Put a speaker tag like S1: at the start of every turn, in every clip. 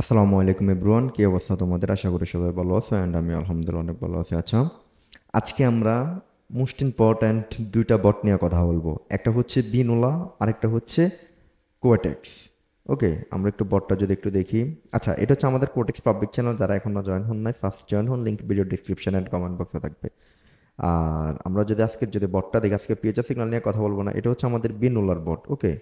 S1: আসসালামু আলাইকুম এভরিওয়ান, কি অবস্থা তোমাদের? আশা করি সবাই ভালো আছো অ্যান্ড আমি আলহামদুলিল্লাহ অনেক ভালো আছি। আচ্ছা, আজকে আমরা মোস্ট ইম্পর্ট্যান্ট দুইটা বট নিয়ে কথা বলবো। একটা হচ্ছে বিনোলা, আরেকটা হচ্ছে কোয়াটেক্স। ওকে, আমরা একটু বটটা যদি একটু দেখি। আচ্ছা, এটা হচ্ছে আমাদের কোয়াটেক্স পাবলিক চ্যানেল। যারা এখনো জয়েন হন নাই, ফার্স্ট জয়েন হন, link video description and comment বক্সে থাকবে। আর আমরা যদি আজকের যদি বটটা দেখি, আজকে পিএইচআর সিগন্যাল নিয়ে কথা বলবো না, এটা হচ্ছে আমাদের বিনোলার বট। ওকে,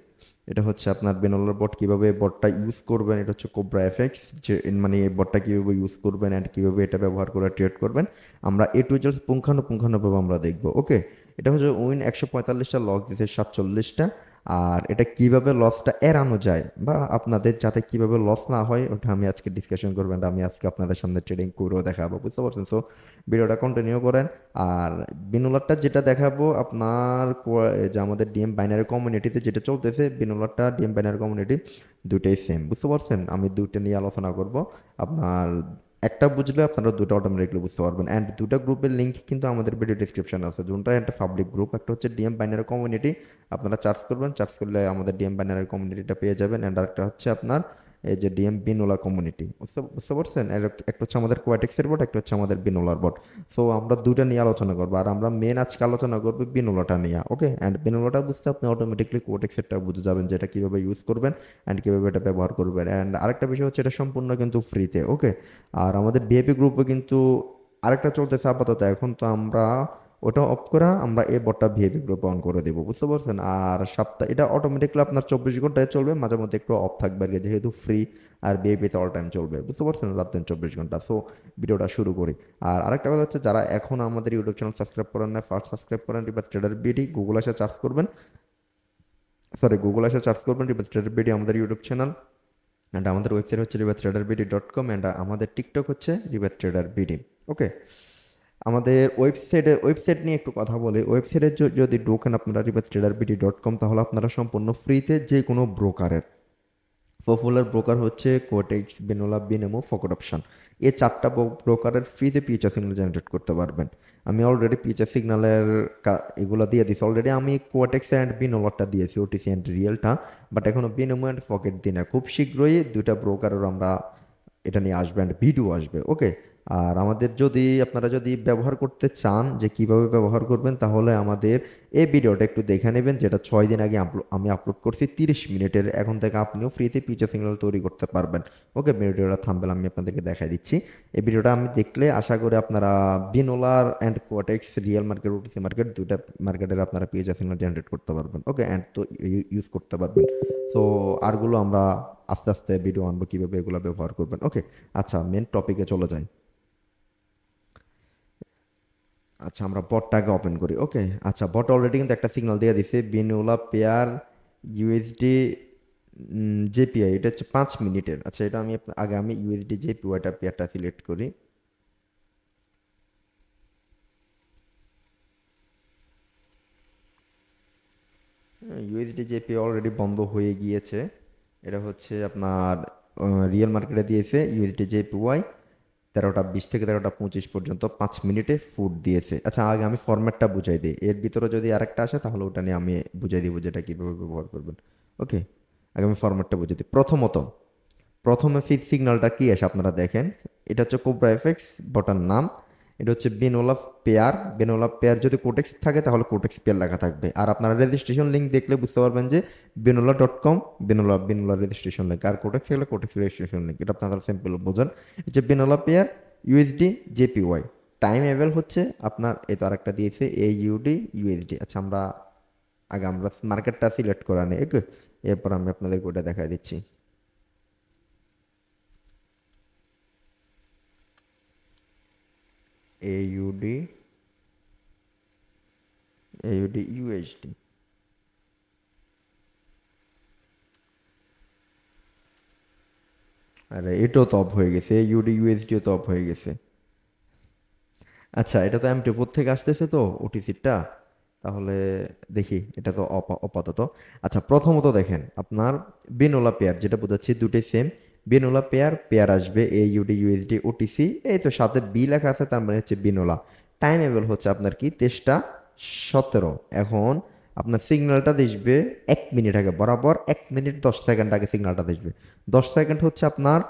S1: এটা হচ্ছে আপনার বেনোলার বট। কিভাবে বটটা ইউজ করবেন, এটা হচ্ছে কোবরা এফএক্স, যে মানে এই বটটা কিভাবে ইউজ করবেন অ্যান্ড কিভাবে এটা ব্যবহার করে ট্রেড করবেন, আমরা এ টু জেড পুঙ্খানুপুঙ্খানুভাবে আমরা দেখবো। ওকে, এটা হচ্ছে উইন 145টা, লস দিছে 47টা। আর এটা কিভাবে লসটা এড়ানো যায় বা আপনাদের যাতে কিভাবে লস না হয়, ওটা আমি আজকে ডিসকাশন করবেন, আমি আজকে আপনাদের সামনে ট্রেডিং করেও দেখাবো, বুঝতে পারছেন? সো ভিডিওটা কন্টিনিউ করেন। আর বিনোলারটা যেটা দেখাবো আপনার এই যে আমাদের ডিএম বাইনারি কমিউনিটিতে যেটা চলতেছে, বিনোলারটা ডিএম বাইনারি কমিউনিটি দুইটাই সেম, বুঝতে পারছেন? আমি দুইটা নিয়ে আলোচনা করব। আপনার একটা বুঝলে আপনারা দুটো অটোমেটিকলি বুঝতে পারবেন। অ্যান্ড দুটো গ্রুপের লিঙ্ক কিন্তু আমাদের ভিডিও ডিসক্রিপশন আছে। দুটো একটা পাবলিক গ্রুপ, একটা হচ্ছে ডিএম বাইনারি কমিউনিটি। আপনারা চার্জ করবেন, চার্জ করলে আমাদের ডিএম বাইনারি কমিউনিটিটা পেয়ে যাবেন। অ্যান্ড আরেকটা হচ্ছে আপনার এই যে ডিএম বিনোলা কমিউনিটি, বুঝতে বুঝতে পারছেন? একটা হচ্ছে আমাদের কোয়াটেক্সের বট, একটা হচ্ছে আমাদের বিনোলার বট। সো আমরা দুইটা নিয়ে আলোচনা করবো, আর আমরা মেন আজকে আলোচনা করবো বিনোলাটা নিয়ে। ওকে, অ্যান্ড বিনোলাটা বুঝতে আপনি অটোমেটিকলি কোটেক্সেরটা বুঝে যাবেন যে এটা কীভাবে ইউজ করবেন অ্যান্ড কীভাবে এটা ব্যবহার করবেন। অ্যান্ড আরেকটা বিষয় হচ্ছে এটা সম্পূর্ণ কিন্তু ফ্রিতে। ওকে, আর আমাদের ভিআইপি গ্রুপে কিন্তু আরেকটা চলতেছে আপাতত। এখন তো আমরা ওটা অফ করা, আমরা এই বটটা ভিআইপি গ্রুপে অন করে দেবো, বুঝতে পারছেন? আর সপ্তাহ এটা অটোমেটিকলি আপনার 24 ঘন্টায় চলবে, মাঝে মধ্যে একটু অফ থাকবে আর কি, যেহেতু ফ্রি। আর ভিআইপিতে অল টাইম চলবে, বুঝতে পারছেন? রাত দিন 24 ঘন্টা। সো ভিডিওটা শুরু করি। আর আরেকটা কথা হচ্ছে, যারা এখন আমাদের ইউটিউব চ্যানেল সাবস্ক্রাইব করেন না, ফার্স্ট সাবস্ক্রাইব করেন রিবাস ট্রেডার বিডি। গুগল আসে চার্জ করবেন, সরি, গুগল আসে চার্জ করবেন রিবাস ট্রেডার বিডি আমাদের ইউটিউব চ্যানেল। অ্যান্ড আমাদের ওয়েবসাইট হচ্ছে রিবাস ট্রেডার বিডি .com, অ্যান্ড আমাদের টিকটক হচ্ছে রিবাস ট্রেডার বিডি। ওকে, আমাদের ওয়েবসাইট নিয়ে একটু কথা বলি। ওয়েবসাইটে যদি ঢোকেন আপনারা রিবাস ট্রেডার বিডি .com, তাহলে আপনারা সম্পূর্ণ ফ্রিতে যে কোনো ব্রোকারের, পপুলার ব্রোকার হচ্ছে কোটেক্স, বেনোলা, বিনেমো, ফকট অপশন, এই চারটা ব্রোকারের ফ্রিতে পিএইচআর সিগন্যাল জেনারেট করতে পারবেন। আমি অলরেডি পিএইচআর সিগন্যালের এগুলো দিয়ে দিছি অলরেডি। আমি কোটেক্স অ্যান্ড বিনোলারটা দিয়েছি, ওটিসি অ্যান্ড রিয়েলটা, বাট এখনো বিনেমো অ্যান্ড ফকেট দিই না। খুব শীঘ্রই দুইটা ব্রোকারের আমরা এটা নিয়ে আসবে অ্যান্ড ভিডিও আসবে। ওকে, আর আমাদের যদি আপনারা যদি ব্যবহার করতে চান যে কিভাবে ব্যবহার করবেন, তাহলে আমাদের এই ভিডিওটা একটু দেখে নেবেন, যেটা 6 দিন আগে আমি আপলোড করছি 30 মিনিটের। এখন থেকে আপনিও ফ্রিতে পিকচার সিগন্যাল তৈরি করতে পারবেন। ওকে, ভিডিওটা থাম্বনেল আমি আপনাদেরকে দেখাই দিচ্ছি। এই ভিডিওটা আমি দেখলে আশা করি আপনারা বিনোলার and Quotex, real market, OTC market, দুইটা মার্কেটের আপনারা পিকচার সিগন্যাল জেনারেট করতে পারবেন। ওকে, অ্যান্ড তো ইউজ করতে পারবেন। তো আরগুলো আমরা আস্তে আস্তে ভিডিও আনবো কিভাবে এগুলো ব্যবহার করবেন। ওকে, আচ্ছা, মেন টপিকে চলে যাই। আচ্ছা, আমরা বটটাকে ওপেন করি। ওকে, আচ্ছা, বট অলরেডি কিন্তু একটা সিগন্যাল দিয়ে দিছে, বিনোলা পেয়ার ইউএসডি জেপিআই। এটা হচ্ছে 5 মিনিটের। আচ্ছা, এটা আমি আগে আমি ইউএসডি জেপিওয়াইটা পেয়ারটা সিলেক্ট করি। ইউএসডি জেপিআই অলরেডি বন্ধ হয়ে গিয়েছে। এটা হচ্ছে আপনার রিয়েল মার্কেটে দিয়েছে ইউএসডি জেপিওয়াই 13টা 20 থেকে 13টা 25 পর্যন্ত 5 মিনিটে ফুড দিয়েছে। আচ্ছা, আগে আমি ফরম্যাটটা বুঝাই দিই, এর ভিতরে যদি আরেকটা আসে তাহলে ওটা নিয়ে আমি বুঝাই দিব যেটা কীভাবে ব্যবহার করবেন। ওকে, আগে আমি ফরম্যাটটা বুঝাই দিই। প্রথমে ফিক্স সিগন্যালটা কি আসে আপনারা দেখেন, এটা হচ্ছে কোবরা এফএক্স বটার নাম। এটা হচ্ছে বেনোলা পেয়ার। বেনোলা পেয়ার যদি কোটেক্স থাকে তাহলে কোটেক্স পেয়ার লেখা থাকবে। আর আপনারা রেজিস্ট্রেশন লিঙ্ক দেখলে বুঝতে পারবেন যে বেনোলা.com, বেনোলা রেজিস্ট্রেশন লিঙ্ক। আর কোটেক্স থাকলে কোটেক্স রেজিস্ট্রেশন লিঙ্ক। এটা আপনারা সিম্পল বোঝেন। এই যে Binolla pair USD JPY, time এভেল হচ্ছে আপনার এই তো আরেকটা দিয়েছে এইউডি ইউএসডি। আচ্ছা, আমরা মার্কেটটা সিলেক্ট করা নেই। এরপর আমি আপনাদের ওটা দেখাই দিচ্ছি। AUD AUD USD. আরে, এটাও তো অফ হয়ে গেছে, ইউডি ইউএসডিও তো অফ হয়ে গেছে। আচ্ছা, এটা তো এমটি4 থেকে আসতেছে তো ওটিসিটা, তাহলে দেখি এটা তো আপাতত। আচ্ছা, প্রথমত দেখেন আপনার বেনোলা পেয়ার, যেটা বোঝাচ্ছি দুটোই সেম। বেনোলা পেয়ার পেয়ার আসবে এইউডি ইউএসডি ওটিসি, এই তো সাথে বি লেখা আছে, তার মানে হচ্ছে বেনোলা। টাইম এবেল হচ্ছে আপনার কি 23টা 17। এখন আপনার সিগন্যালটা দিসবে 1 মিনিট আগে, বরাবর 1 মিনিট 10 সেকেন্ড আগে সিগন্যালটা দিসবে। 10 সেকেন্ড হচ্ছে আপনার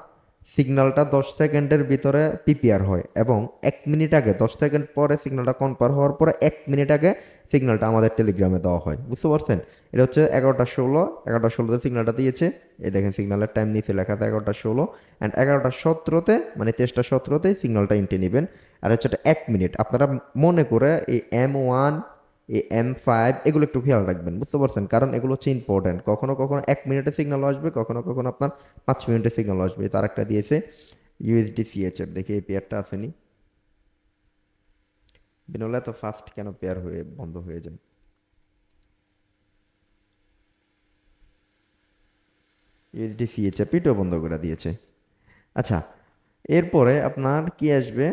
S1: সিগন্যালটা 10 সেকেন্ডের ভিতরে পিপিআর হয় এবং 1 মিনিট আগে 10 সেকেন্ড পরে সিগন্যালটা কনফার্ম হওয়ার পরে 1 মিনিট আগে সিগন্যালটা আমাদের টেলিগ্রামে দেওয়া হয়, বুঝতে পারছেন? এটা হচ্ছে 11টা 16, 11টা 16তে সিগন্যালটা দিয়েছে। এই দেখেন সিগন্যালের টাইম নিচে লেখা আছে 11টা 16, অ্যান্ড 11টা 17তে মানে 23টা 17তেই সিগন্যালটা ইনটে নেবেন। আর হচ্ছে এটা 1 মিনিট। আপনারা মনে করে এই M1 এই M5 এগুলো একটু খেয়াল রাখবেন, বুঝতে পারছেন? কারণ এগুলো হচ্ছে ইম্পর্টেন্ট। কখনো কখনো 1 মিনিটে সিগন্যাল আসবে, কখনো কখনো আপনার 5 মিনিটে সিগন্যাল আসবে। তার একটা দিয়েছে ইউএসডি সিএচএফ, দেখি এই পেয়ারটা আসেনি। বিনলে তো ফার্স্ট কেন পেয়ার হয়ে বন্ধ হয়ে যায়? ইউএসডি সিএচএফ এটাও বন্ধ করে দিয়েছে। আচ্ছা, এরপরে আপনার কি আসবে?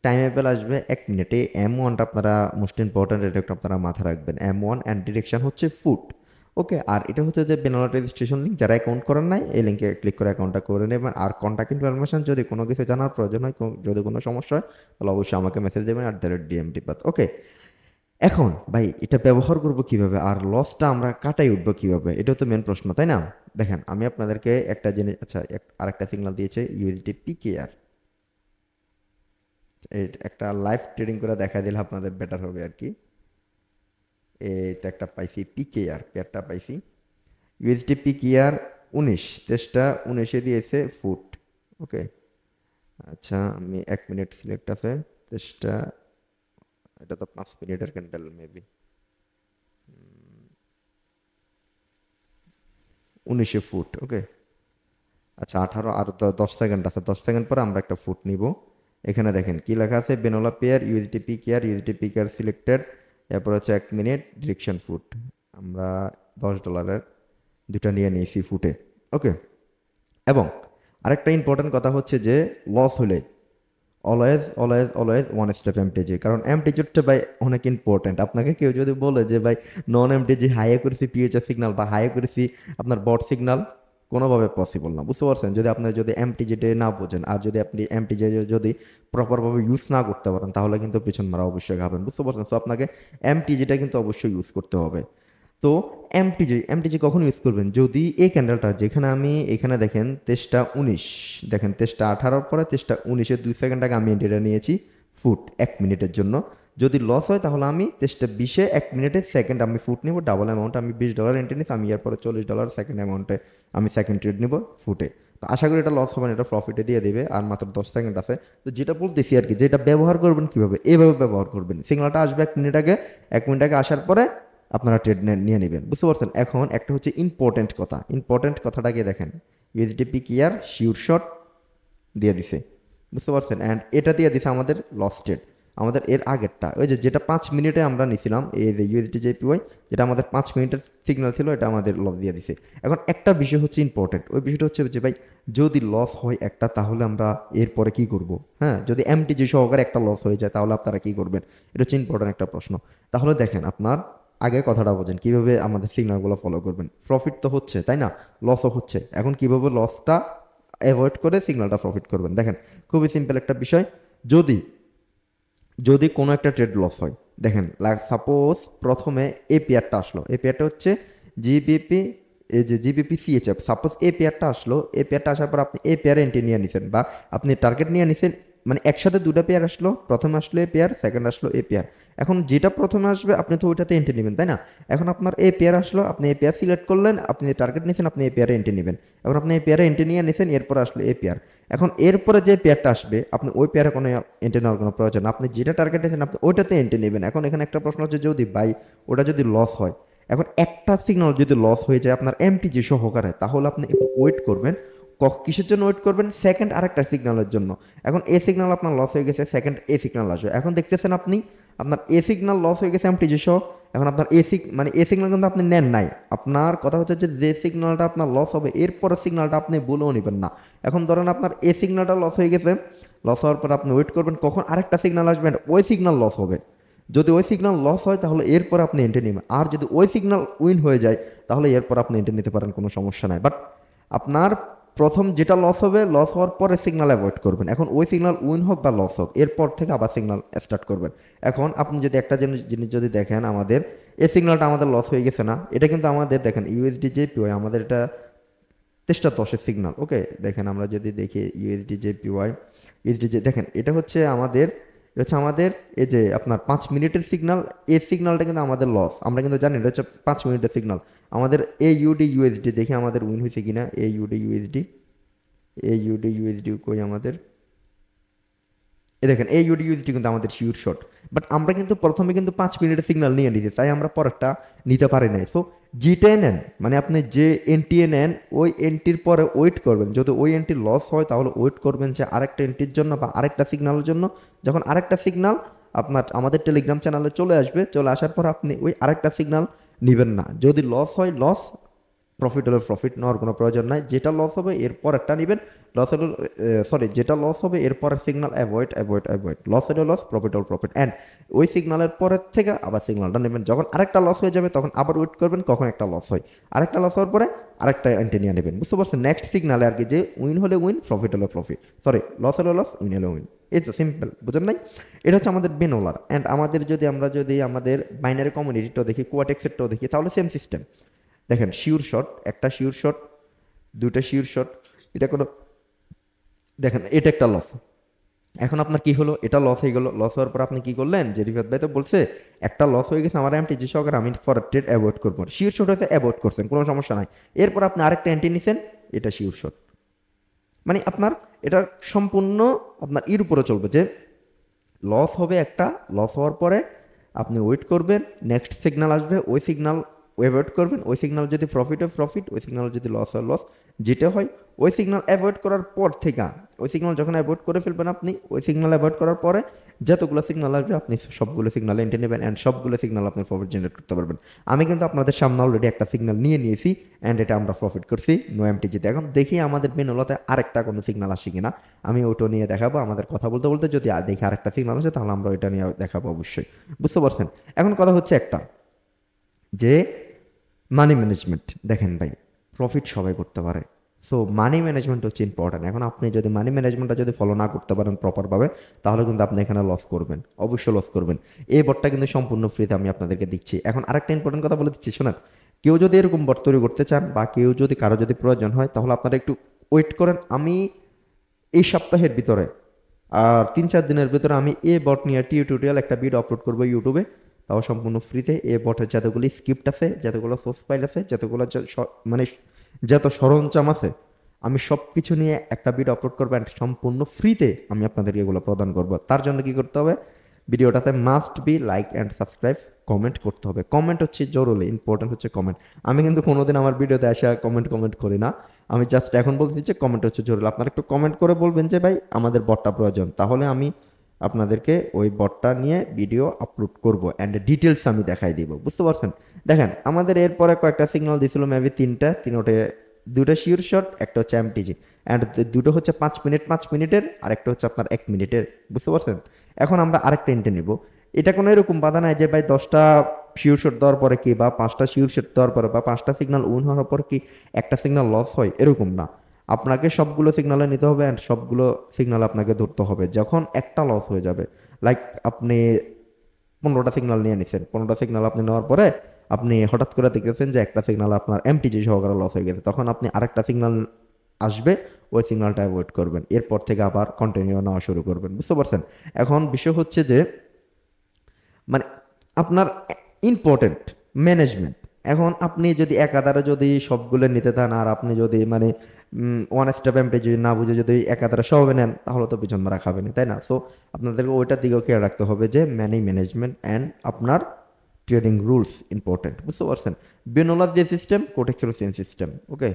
S1: টাইমেবল আসবে 1 মিনিটে। M1টা আপনারা মোস্ট ইম্পর্ট্যান্ট, এটা একটু আপনারা মাথায় রাখবেন। M1 অ্যান্ড ডিরেকশন হচ্ছে ফুট। ওকে, আর এটা হচ্ছে যে বেনালা রেজিস্ট্রেশন লিঙ্ক, যারা অ্যাকাউন্ট করেন নাই এই লিঙ্কে ক্লিক করে অ্যাকাউন্টটা করে নেবেন। আর কন্ট্যাক্ট ইনফরমেশন যদি কোনো কিছু জানার প্রয়োজন হয়, যদি কোনো সমস্যা হয়, তাহলে অবশ্যই আমাকে মেসেজ দেবেন @DMD পাত। ওকে, এখন ভাই এটা ব্যবহার করব কিভাবে আর লসটা আমরা কাটাই উঠবো কিভাবে, এটা তো মেন প্রশ্ন, তাই না? দেখেন আমি আপনাদেরকে একটা জিনিস, আচ্ছা আরেকটা সিগন্যাল দিয়েছে ইউএসডি পিকেআর। একটা লাইভ ট্রেডিং করে দেখা দিলে আপনাদের বেটার হবে আর কি। এই তো একটা পাইছি পিকেআর, পেয়ারটা পাইছি ইউএসডি পিকেআর 19, তেষ্টা 19-এ দিয়েছে ফুট। ওকে, আচ্ছা আমি 1 মিনিট সিলেক্ট আছে, তেষ্টা, এটা তো 5 মিনিটের ক্যান্ডেল মেবি। 19-এ ফুট, ওকে। আচ্ছা 18 আর 10 সেকেন্ড আছে, 10 সেকেন্ড পরে আমরা একটা ফুট নিব। এখানে দেখেন কি লেখা আছে, বেনোলা পেয়ার ইউএসডিপি কেয়ার, ইউএসডিপি কেয়ার সিলেক্টেড, এরপর হচ্ছে 1 মিনিট ডিরেকশন ফুট। আমরা $10 দুটা নিয়ে নিয়েছি ফুটে। ওকে, এবং আরেকটা ইম্পর্টেন্ট কথা হচ্ছে যে লস হলে always always always one step MTG, কারণ এমটিজিটা ভাই অনেক ইম্পর্টেন্ট। আপনাকে কেউ যদি বলে যে ভাই নন এমটিজি হাইয়ে করেছি পিএইচএফ সিগন্যাল বা হাইয়ে করেছি আপনার বট সিগন্যাল, কোনোভাবে পসিবল না, বুঝতে পারছেন? যদি আপনার যদি এমটিজিটা না বোঝেন আর যদি আপনি এমটিজি যদি প্রপারভাবে ইউজ না করতে পারেন, তাহলে কিন্তু পিছন মারা অবশ্যই খাবেন, বুঝতে পারছেন? তো আপনাকে এমটিজিটা কিন্তু অবশ্যই ইউজ করতে হবে। তো এমটিজি কখন ইউজ করবেন? যদি এই ক্যান্ডেলটা যেখানে আমি এখানে দেখেন 23টা 19, দেখেন 23টা 18 পরে 23টা 19-এর 2 সেকেন্ড আগে আমি এন্ট্রিটা নিয়েছি ফুট 1 মিনিটের জন্য। যদি লস হয় তাহলে আমি 23টা 20-এ 1 মিনিটে সেকেন্ড আমি ফুট নিব, ডাবল অ্যামাউন্ট আমি $20 এন্ট্রি নিচ্ছি, আমি এরপরে $40 সেকেন্ড অ্যামাউন্টে আমি সেকেন্ড ট্রেড নিব ফুটে। তো আশা করি এটা লস হবে না, এটা প্রফিটে দিয়ে দেবে। আর মাত্র 10 সেকেন্ড আছে। তো যেটা বলতেছি আর কি, যেটা ব্যবহার করবেন কিভাবে, এইভাবে ব্যবহার করবেন। সিগন্যালটা আসবে 1 মিনিট আগে, 1 মিনিট আগে আসার পরে আপনারা ট্রেড নিয়ে নেবেন, বুঝতে পারছেন? এখন একটা হচ্ছে ইম্পর্টেন্ট কথা, ইম্পর্টেন্ট কথাটাকে দেখেন, ইউএসডিপি কিয়ার শিওর শট দিয়ে দিছে, বুঝতে পারছেন? অ্যান্ড এটা দিয়ে দিছে আমাদের লস ট্রেড, আমাদের এর আগেরটা ওই যে যেটা 5 মিনিটে আমরা নিছিলাম, এই যে ইউএসডি জেপিওয়াই, যেটা আমাদের 5 মিনিটের সিগন্যাল ছিল, এটা আমাদের লস দিয়ে দিছে। এখন একটা বিষয় হচ্ছে ইম্পর্টেন্ট, ওই বিষয়টা হচ্ছে যে ভাই যদি লস হয় একটা, তাহলে আমরা এরপরে কি করব? হ্যাঁ, যদি এমটিজি সহকারে একটা লস হয়ে যায় তাহলে আপনারা কি করবেন? এটা হচ্ছে ইম্পর্টেন্ট একটা প্রশ্ন। তাহলে দেখেন আপনার আগে কথাটা বোঝেন, কিভাবে আমাদের সিগন্যালগুলো ফলো করবেন। প্রফিট তো হচ্ছে, তাই না? লসও হচ্ছে, এখন কিভাবে লসটা অ্যাভয়েড করে সিগন্যালটা প্রফিট করবেন, দেখেন খুবই সিম্পল একটা বিষয়। যদি যদি কোনো একটা ট্রেড লস হয়, দেখেন সাপোজ প্রথমে এই পেয়ারটা আসলো, এই পেয়ারটা হচ্ছে জিবিপি, এই যে জিবিপি সিএচএফ, সাপোজ এই পেয়ারটা আসলো, এই পেয়ারটা আসার পর আপনি এই পেয়ারে এন্ট্রি নিয়ে নিছেন বা আপনি টার্গেট নিয়ে নিছেন, মানে একসাথে দুটো পেয়ার আসলো, প্রথমে আসলো এই পেয়ার, সেকেন্ড আসলো এই পেয়ার। এখন যেটা প্রথমে আসবে আপনি তো ওইটাতে এন্ট্রি নেবেন, তাই না? এখন আপনার এই পেয়ার আসলো, আপনি এই পেয়ার সিলেক্ট করলেন, আপনি টার্গেট নিয়েছেন, আপনি এই পেয়ারে এন্ট্রি নেবেন। এখন আপনি এই পেয়ারে এন্ট্রি নিয়ে নিছেন, এরপর আসলো এই পেয়ার। এখন এরপরে যে পেয়ারটা আসবে আপনি ওই পেয়ারে কোনো এন্ট্রি নেওয়ার কোনো প্রয়োজন না, আপনি যেটা টার্গেট নিয়েছেন আপনি ওইটাতে এন্ট্রি নেবেন। এখন এখানে একটা প্রশ্ন হচ্ছে, যদি বাই ওটা যদি লস হয়, এখন একটা সিগন্যাল যদি লস হয়ে যায় আপনার এমটিজি সহকারে, তাহলে আপনি একটু ওয়েট করবেন। কিসের জন্য ওয়েট করবেন? সেকেন্ড আরেকটা সিগন্যালের জন্য। এখন এ সিগন্যাল আপনার লস হয়ে গেছে, সেকেন্ড এ সিগন্যাল আসবে। এখন দেখতেছেন আপনি আপনার এ সিগন্যাল লস হয়ে গেছে এমটিজি সহ। এখন আপনার মানে এ সিগন্যাল কিন্তু আপনি নেন নাই। আপনার কথা হচ্ছে যে সিগন্যালটা আপনার লস হবে এরপরের সিগন্যালটা আপনি বলেও নেবেন না। এখন ধরেন আপনার এ সিগন্যালটা লস হয়ে গেছে, লস হওয়ার পর আপনি ওয়েট করবেন কখন আরেকটা সিগন্যাল আসবে, ওই সিগন্যাল লস হবে। যদি ওই সিগন্যাল লস হয় তাহলে এরপর আপনি এন্ট্রি নেবেন, আর যদি ওই সিগন্যাল উইন হয়ে যায় তাহলে এরপর আপনি এন্ট্রি নিতে পারেন, কোনো সমস্যা নাই। বাট আপনার প্রথম যেটা লস হবে, লস হওয়ার পরে সিগন্যাল অ্যাভয়েড করবেন। এখন ওই সিগন্যাল উইন হোক বা লস হোক, এরপর থেকে আবার সিগন্যাল স্টার্ট করবেন। এখন আপনি যদি একটা জিনিস যদি দেখেন, আমাদের এই সিগন্যালটা আমাদের লস হয়ে গেছে না, এটা কিন্তু আমাদের দেখেন ইউএসডি জেপিওয়াই আমাদের এটা তেষ্টা 10-এর সিগনাল। ওকে, দেখেন আমরা যদি দেখি ইউএসডি জেপিওয়াই, ইউএসডি যে দেখেন এটা হচ্ছে আমাদের, এটা হচ্ছে আমাদের এই যে আপনার 5 মিনিটের সিগনাল। এই সিগনালটা কিন্তু আমাদের লস, আমরা কিন্তু জানি এটা হচ্ছে 5 মিনিটের সিগনাল। আমাদের AUD USD দেখি আমাদের উইন হয়েছে কিনা। AUD USD, AUD USD কই আমাদের, এই দেখেন AUD USD কিন্তু আমাদের শিওর শট। বাট আমরা কিন্তু প্রথমে কিন্তু 5 মিনিটের সিগনাল নিয়ে নিয়েছি, তাই আমরা পরেরটা নিতে পারি নাই। সো যেটাই নেন, মানে আপনি যে এন্ট্রি নেন ওই এন্ট্রির পরে ওয়েট করবেন। যদি ওই এন্ট্রি লস হয় তাহলে ওয়েট করবেন যে আরেকটা এন্ট্রির জন্য বা আরেকটা সিগনালের জন্য। যখন আরেকটা সিগনাল আপনার আমাদের টেলিগ্রাম চ্যানেলে চলে আসবে, চলে আসার পর আপনি ওই আরেকটা সিগনাল নেবেন না। যদি লস হয় লস, প্রফিট হলে প্রফিট নেওয়ার কোনো প্রয়োজন নাই। যেটা লস হবে এরপর একটা নেবেন, লস হলে সরি যেটা লস হবে এরপরের signal avoid avoid avoid, loss হলে লস, প্রফিট হলে প্রফিট, অ্যান্ড ওই সিগনালের পরের থেকে আবার সিগনালটা নেবেন। যখন আরেকটা লস হয়ে যাবে তখন আবার ওয়েট করবেন কখন একটা লস হয়, আরেকটা লস হওয়ার পরে আরেকটা এন্ট্রি নিয়ে নেবেন। বুঝতে পারছেন? নেক্সট সিগনালে আর কি, যে উইন হলে উইন, প্রফিট হলে প্রফিট, সরি লস হলে লস, উইন হলে উইন। এই তো সিম্পল, বুঝেন নাই? এটা হচ্ছে আমাদের বেনোলার। অ্যান্ড আমাদের যদি আমরা যদি আমাদের বাইনারি কমিউনিটিটাও দেখি, কোয়াটেক্সেরটাও দেখি, তাহলে সেম সিস্টেম। দেখেন শিওর শট, একটা শিওর শট, দুইটা শিওর শট, এটা কোনো, দেখেন এটা একটা লস। এখন আপনার কি হলো, এটা লস হয়ে গেল। লস হওয়ার পর আপনি কি করলেন, যে রিফাত ভাই তো বলছে একটা লস হয়ে গেছে আমার এমটি যে সহকারে আমি ফর ট্রেড অ্যাভয়েড করবো, শিওর শট হয়েছে অ্যাভয়েড করছেন, কোনো সমস্যা নাই। এরপর আপনি আরেকটা এন্ট্রি নিছেন, এটা শিওর শট। মানে আপনার এটা সম্পূর্ণ আপনার এর উপরে চলবে যে লস হবে একটা, লস হওয়ার পরে আপনি ওয়েট করবেন, নেক্সট সিগন্যাল আসবে, ওই সিগন্যাল অ্যাভয়েড করবেন। ওই সিগন্যাল যদি প্রফিট হয় প্রফিট, ওই সিগন্যাল যদি লস হয় লস, যেটা হয় ওই সিগন্যাল অ্যাভয়েড করার পর থেকে, ওই সিগন্যাল যখন অ্যাভয়েড করে ফেলবেন আপনি, ওই সিগন্যাল অ্যাভয়েড করার পরে যতগুলো সিগন্যাল আসবে আপনি সবগুলো সিগন্যাল এন্ট্রি নেবেন, অ্যান্ড সবগুলো সিগন্যাল আপনি প্রফিট জেনারেট করতে পারবেন। আমি কিন্তু আপনাদের সামনে অলরেডি একটা সিগন্যাল নিয়ে নিয়েছি, অ্যান্ড এটা আমরা প্রফিট করছি নো এমটিজিতে। এখন দেখি আমাদের বেনলাতে আরেকটা কোনো সিগন্যাল আসে কিনা, আমি ওটা নিয়ে দেখাবো। আমাদের কথা বলতে বলতে যদি দেখি আরেকটা সিগন্যাল আসে তাহলে আমরা ওইটা নিয়ে দেখাবো অবশ্যই। বুঝতে পারছেন? এখন কথা হচ্ছে একটা, যে মানি ম্যানেজমেন্ট। দেখেন ভাই, প্রফিট সবাই করতে পারে, সো মানি ম্যানেজমেন্ট হচ্ছে ইম্পর্ট্যান্ট। এখন আপনি যদি মানি ম্যানেজমেন্টটা যদি ফলো না করতে পারেন প্রপারভাবে, তাহলে কিন্তু আপনি এখানে লস করবেন, অবশ্যই লস করবেন। এই বটটা কিন্তু সম্পূর্ণ ফ্রিতে আমি আপনাদেরকে দিচ্ছি। এখন আরেকটা ইম্পর্টেন্ট কথা বলে দিচ্ছি, শোনেন। কেউ যদি এরকম বট তৈরি করতে চান বা কেউ যদি কারো যদি প্রয়োজন হয়, তাহলে আপনারা একটু ওয়েট করেন। আমি এই সপ্তাহের ভিতরে আর 3-4 দিনের ভিতরে আমি এ বট নিয়ে টিউটোরিয়াল একটা ভিডিও আপলোড করবো ইউটিউবে, তাও সম্পূর্ণ ফ্রিতে। এ বটের যতগুলি স্ক্রিপ্ট আছে, যতগুলো সোর্স ফাইল আছে, যতগুলো মানে যত সরঞ্জাম আছে, আমি সব কিছু নিয়ে একটা ভিডিও আপলোড করবো, and সম্পূর্ণ ফ্রিতে আমি আপনাদেরকে এগুলো প্রদান করব। তার জন্য কি করতে হবে, ভিডিওটাতে must be like and subscribe, comment করতে হবে। কমেন্ট হচ্ছে জরুরি, ইম্পর্টেন্ট হচ্ছে কমেন্ট। আমি কিন্তু কোনোদিন আমার ভিডিওতে আসা কমেন্ট কমেন্ট করি না, আমি জাস্ট এখন বলতে দিচ্ছি কমেন্ট হচ্ছে জরুরি। আপনারা একটু কমেন্ট করে বলবেন যে ভাই আমাদের বটটা প্রয়োজন, তাহলে আমি আপনাদেরকে ওই বটটা নিয়ে ভিডিও আপলোড করব, অ্যান্ড ডিটেলস আমি দেখাই দিব। বুঝতে পারছেন? দেখেন আমাদের এরপরে কয়েকটা সিগন্যাল দিছিল, মেবি তিনোটে, দুটো শিওর শট, একটা হচ্ছে এমটিজি, অ্যান্ড দুটো হচ্ছে 5 মিনিট 5 মিনিটের, আর একটা হচ্ছে আপনার 1 মিনিটের। বুঝতে পারছেন? এখন আমরা আরেকটা এন্ট্রি নিব। এটা কোনো এরকম বাধা নাই যে ভাই 10টা শিওর শট দেওয়ার পরে কি, বা 5টা শিওর শট দেওয়ার পরে, বা 5টা সিগন্যাল উইন হওয়ার পর কি একটা সিগন্যাল লস হয়, এরকম না। আপনাকে সবগুলো সিগনালে নিতে হবে, অ্যান্ড সবগুলো সিগনাল আপনাকে ধরতে হবে। যখন একটা লস হয়ে যাবে, লাইক আপনি 15টা সিগনাল নিয়ে নিছেন, 15টা সিগনাল আপনি নেওয়ার পরে আপনি হঠাৎ করে দেখতেছেন যে একটা সিগনাল আপনার এমটিজি সহকারে লস হয়ে গেছে, তখন আপনি আরেকটা সিগনাল আসবে, ওই সিগনালটা অ্যাভয়েড করবেন, এরপর থেকে আবার কন্টিনিউ নেওয়া শুরু করবেন। বুঝতে পারছেন? এখন বিষয় হচ্ছে যে মানে আপনার ইম্পর্টেন্ট ম্যানেজমেন্ট। এখন আপনি যদি একাধারে যদি সবগুলো নিতে চান, আর আপনি যদি মানে ওয়ান স্টেপ এমপি যদি না বুঝে যদি একাধারে সব নেন, তাহলে তো পিছন মারা খাবেন, তাই না? সো আপনাদেরকে ওইটার দিকেও খেয়াল রাখতে হবে যে মানি ম্যানেজমেন্ট অ্যান্ড আপনার ট্রেডিং রুলস ইম্পর্টেন্ট। বুঝতে পারছেন? বেনোলার যে সিস্টেম, কোটেক্সের সেম সিস্টেম। ওকে,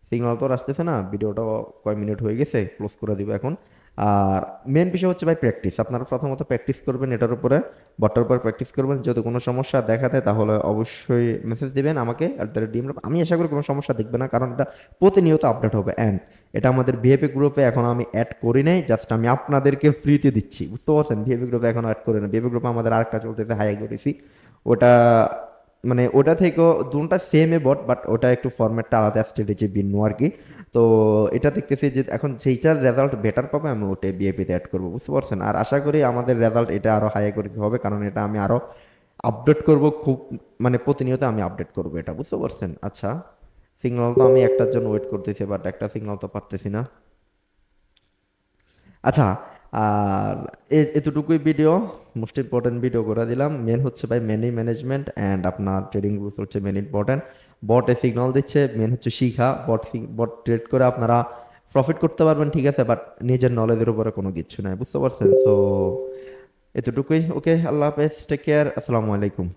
S1: সিগনাল তো আর আসতেছে না, ভিডিওটা কয় মিনিট হয়ে গেছে, ক্লোজ করে দিব এখন। আর মেন বিষয় হচ্ছে ভাই প্র্যাকটিস। আপনারা প্রথমত প্র্যাকটিস করবেন এটার উপরে, বটটার উপর প্র্যাকটিস করবেন। যদি কোনো সমস্যা দেখা দেয় তাহলে অবশ্যই মেসেজ দিবেন আমাকে, ডিএম। আমি আশা করি কোনো সমস্যা দেখবে না, কারণ এটা প্রতিনিয়ত আপডেট হবে। অ্যান্ড এটা আমাদের বিহেপি গ্রুপে এখন আমি অ্যাড করি নাই, জাস্ট আমি আপনাদেরকে ফ্রিতে দিচ্ছি। বুঝতে পারছেন? বিহেপি গ্রুপে এখন অ্যাড করি না। বিহেপি গ্রুপে আমাদের আরেকটা চলতেছে, হাই করেছি ওটা, মানে ওটা থেকেও দুটা সেম এ বট, বাট ওটা একটু ফরম্যাটটা আলাদা, স্ট্র্যাটেজি ভিন্ন আর কি। তো এটা দেখতেছি যে এখন যেইটার রেজাল্ট বেটার পাবে আমি ওটাই বিএপিতে অ্যাড করবো। বুঝতে পারছেন? আর আশা করি আমাদের রেজাল্ট এটা আরো হাই করে হবে, কারণ এটা আমি আরো আপডেট করব খুব, মানে প্রতিনিয়ত আমি আপডেট করব এটা। বুঝতে পারছেন? আচ্ছা, সিগন্যাল তো আমি একটার জন্য ওয়েট করতেছি, বাট একটা সিগন্যাল তো পারতেছি না। আচ্ছা, আর এতটুকুই ভিডিও, মোস্ট ইম্পর্টেন্ট ভিডিও করে দিলাম। মেন হচ্ছে ভাই মানি ম্যানেজমেন্ট অ্যান্ড আপনার ট্রেডিং রুলস হচ্ছে মেন ইম্পর্টেন্ট। বটে সিগন্যাল দিচ্ছে, মেন হচ্ছে শিখা। বট ট্রেড করে আপনারা প্রফিট করতে পারবেন, ঠিক আছে, বাট নিজের নলেজের উপরে কোনো কিছু নাই, বুঝতে পারছেন? সো এতটুকুই। ওকে, আল্লাহ হাফেজ, টেক কেয়ার, আসসালামু আলাইকুম।